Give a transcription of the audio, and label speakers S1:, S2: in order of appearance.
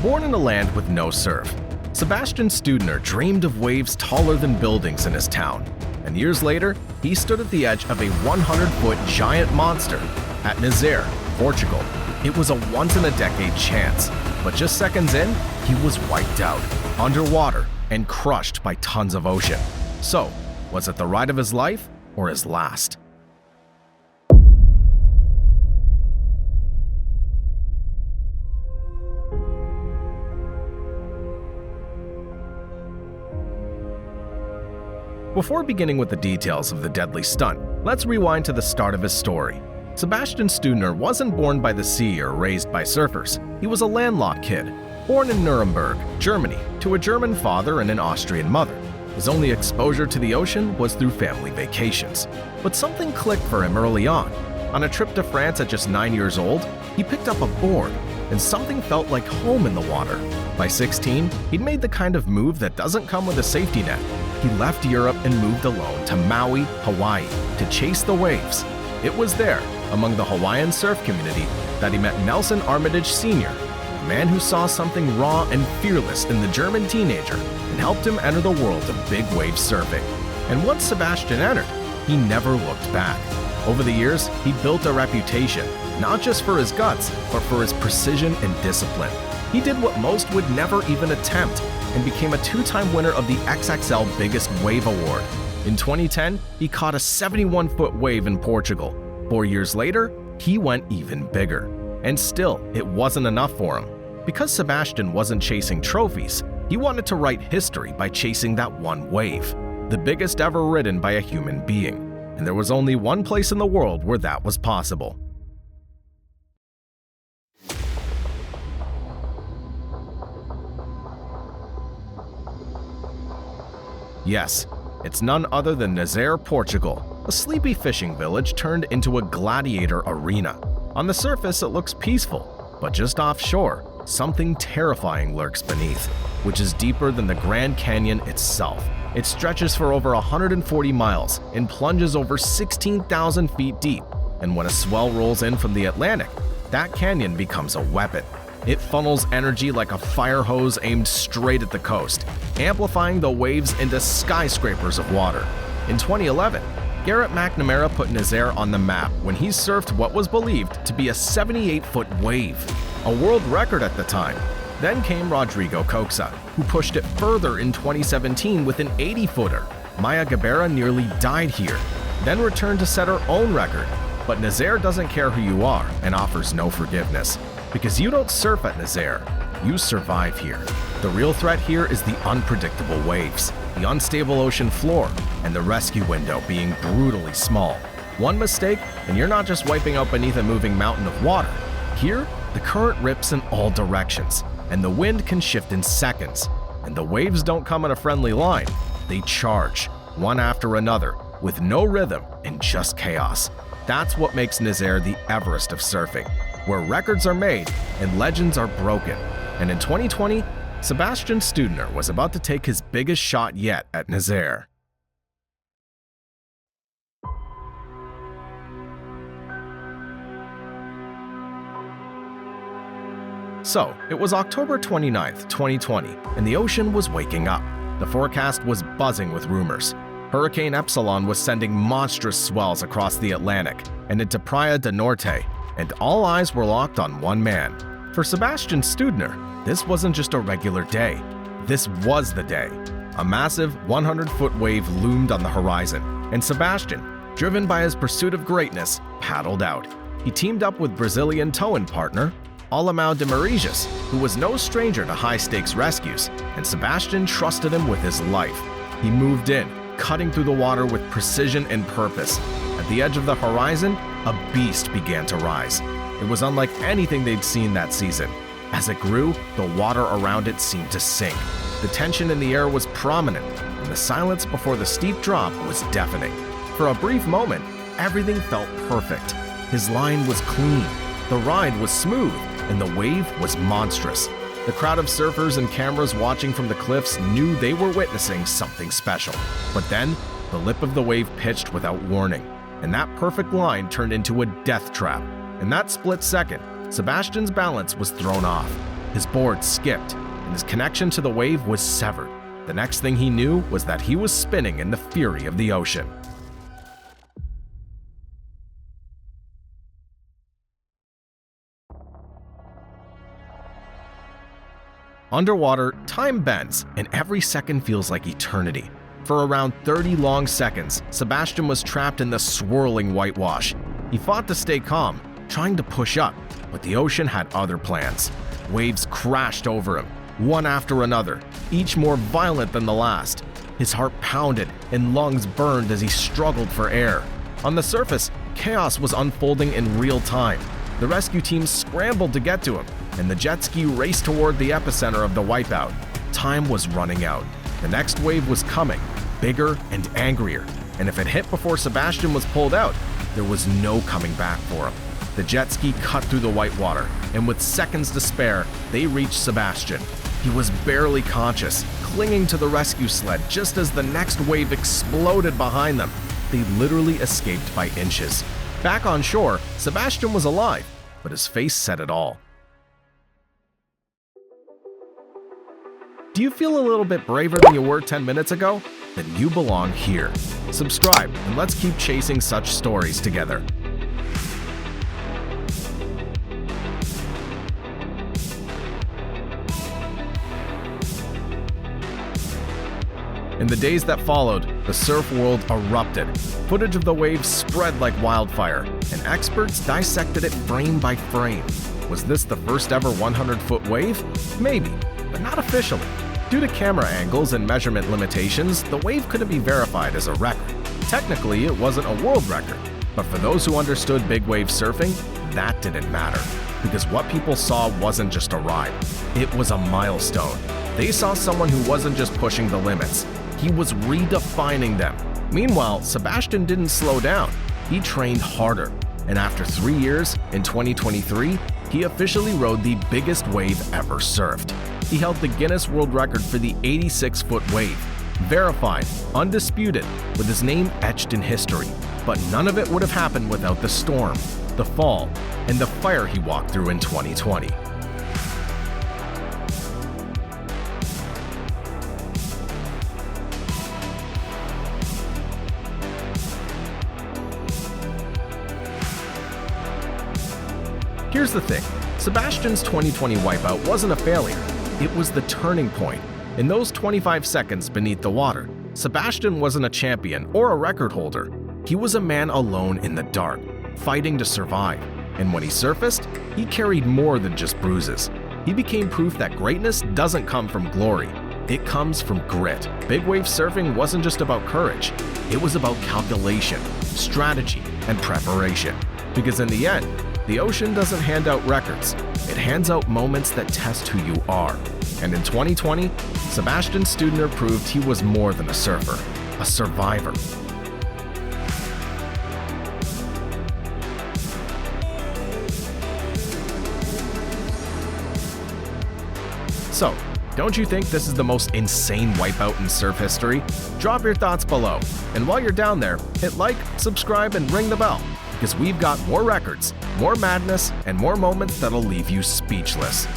S1: Born in a land with no surf, Sebastian Steudtner dreamed of waves taller than buildings in his town. And years later, he stood at the edge of a 100-foot giant monster at Nazare, Portugal. It was a once-in-a-decade chance, but just seconds in, he was wiped out, underwater, and crushed by tons of ocean. So, was it the ride of his life or his last? Before beginning with the details of the deadly stunt, let's rewind to the start of his story. Sebastian Steudtner wasn't born by the sea or raised by surfers. He was a landlocked kid, born in Nuremberg, Germany, to a German father and an Austrian mother. His only exposure to the ocean was through family vacations. But something clicked for him early on. On a trip to France at just 9 years old, he picked up a board, and something felt like home in the water. By 16, he'd made the kind of move that doesn't come with a safety net. He left Europe and moved alone to Maui, Hawaii, to chase the waves. It was there, among the Hawaiian surf community, that he met Nelson Armitage Sr., a man who saw something raw and fearless in the German teenager and helped him enter the world of big wave surfing. And once Sebastian entered, he never looked back. Over the years, he built a reputation, not just for his guts, but for his precision and discipline. He did what most would never even attempt, and became a 2-time winner of the XXL Biggest Wave Award. In 2010, he caught a 71-foot wave in Portugal. 4 years later, he went even bigger. And still, it wasn't enough for him. Because Sebastian wasn't chasing trophies, he wanted to write history by chasing that one wave, the biggest ever ridden by a human being. And there was only one place in the world where that was possible. Yes, it's none other than Nazare, Portugal, a sleepy fishing village turned into a gladiator arena. On the surface, it looks peaceful, but just offshore, something terrifying lurks beneath, which is deeper than the Grand Canyon itself. It stretches for over 140 miles and plunges over 16,000 feet deep, and when a swell rolls in from the Atlantic, that canyon becomes a weapon. It funnels energy like a fire hose aimed straight at the coast, amplifying the waves into skyscrapers of water. In 2011, Garrett McNamara put Nazare on the map when he surfed what was believed to be a 78-foot wave, a world record at the time. Then came Rodrigo Coxa, who pushed it further in 2017 with an 80-footer. Maya Gabera nearly died here, then returned to set her own record. But Nazare doesn't care who you are and offers no forgiveness. Because you don't surf at Nazare, you survive here. The real threat here is the unpredictable waves, the unstable ocean floor, and the rescue window being brutally small. One mistake, and you're not just wiping out beneath a moving mountain of water. Here, the current rips in all directions, and the wind can shift in seconds. And the waves don't come in a friendly line. They charge, one after another, with no rhythm and just chaos. That's what makes Nazare the Everest of surfing, where records are made and legends are broken. And in 2020, Sebastian Steudtner was about to take his biggest shot yet at Nazare. So, it was October 29th, 2020, and the ocean was waking up. The forecast was buzzing with rumors. Hurricane Epsilon was sending monstrous swells across the Atlantic and into Praia del Norte, and all eyes were locked on one man. For Sebastian Steudtner, this wasn't just a regular day. This was the day. A massive 100-foot wave loomed on the horizon, and Sebastian, driven by his pursuit of greatness, paddled out. He teamed up with Brazilian towing partner Alemão de Marejas, who was no stranger to high-stakes rescues, and Sebastian trusted him with his life. He moved in, cutting through the water with precision and purpose. At the edge of the horizon, a beast began to rise. It was unlike anything they'd seen that season. As it grew, the water around it seemed to sink. The tension in the air was prominent, and the silence before the steep drop was deafening. For a brief moment, everything felt perfect. His line was clean, the ride was smooth, and the wave was monstrous. The crowd of surfers and cameras watching from the cliffs knew they were witnessing something special. But then, the lip of the wave pitched without warning, and that perfect line turned into a death trap. In that split second, Sebastian's balance was thrown off. His board skipped, and his connection to the wave was severed. The next thing he knew was that he was spinning in the fury of the ocean. Underwater, time bends, and every second feels like eternity. For around 30 long seconds, Sebastian was trapped in the swirling whitewash. He fought to stay calm, trying to push up, but the ocean had other plans. Waves crashed over him, one after another, each more violent than the last. His heart pounded and lungs burned as he struggled for air. On the surface, chaos was unfolding in real time. The rescue team scrambled to get to him, and the jet ski raced toward the epicenter of the wipeout. Time was running out. The next wave was coming, bigger and angrier, and if it hit before Sebastian was pulled out, there was no coming back for him. The jet ski cut through the whitewater, and with seconds to spare, they reached Sebastian. He was barely conscious, clinging to the rescue sled just as the next wave exploded behind them. They literally escaped by inches. Back on shore, Sebastian was alive, but his face said it all. Do you feel a little bit braver than you were 10 minutes ago? Then you belong here. Subscribe and let's keep chasing such stories together. In the days that followed, the surf world erupted. Footage of the waves spread like wildfire, and experts dissected it frame by frame. Was this the first ever 100-foot wave? Maybe, but not officially. Due to camera angles and measurement limitations, the wave couldn't be verified as a record. Technically, it wasn't a world record, but for those who understood big wave surfing, that didn't matter. Because what people saw wasn't just a ride, it was a milestone. They saw someone who wasn't just pushing the limits, he was redefining them. Meanwhile, Sebastian didn't slow down. He trained harder. And after 3 years, in 2023, he officially rode the biggest wave ever surfed. He held the Guinness World Record for the 86-foot wave. Verified, undisputed, with his name etched in history. But none of it would have happened without the storm, the fall, and the fire he walked through in 2020. Here's the thing, Sebastian's 2020 wipeout wasn't a failure, it was the turning point. In those 25 seconds beneath the water, Sebastian wasn't a champion or a record holder. He was a man alone in the dark, fighting to survive. And when he surfaced, he carried more than just bruises. He became proof that greatness doesn't come from glory, it comes from grit. Big wave surfing wasn't just about courage, it was about calculation, strategy, and preparation. Because in the end, the ocean doesn't hand out records, it hands out moments that test who you are. And in 2020, Sebastian Steudtner proved he was more than a surfer, a survivor. So, don't you think this is the most insane wipeout in surf history? Drop your thoughts below, and while you're down there, hit like, subscribe, and ring the bell, because we've got more records, more madness, and more moments that'll leave you speechless.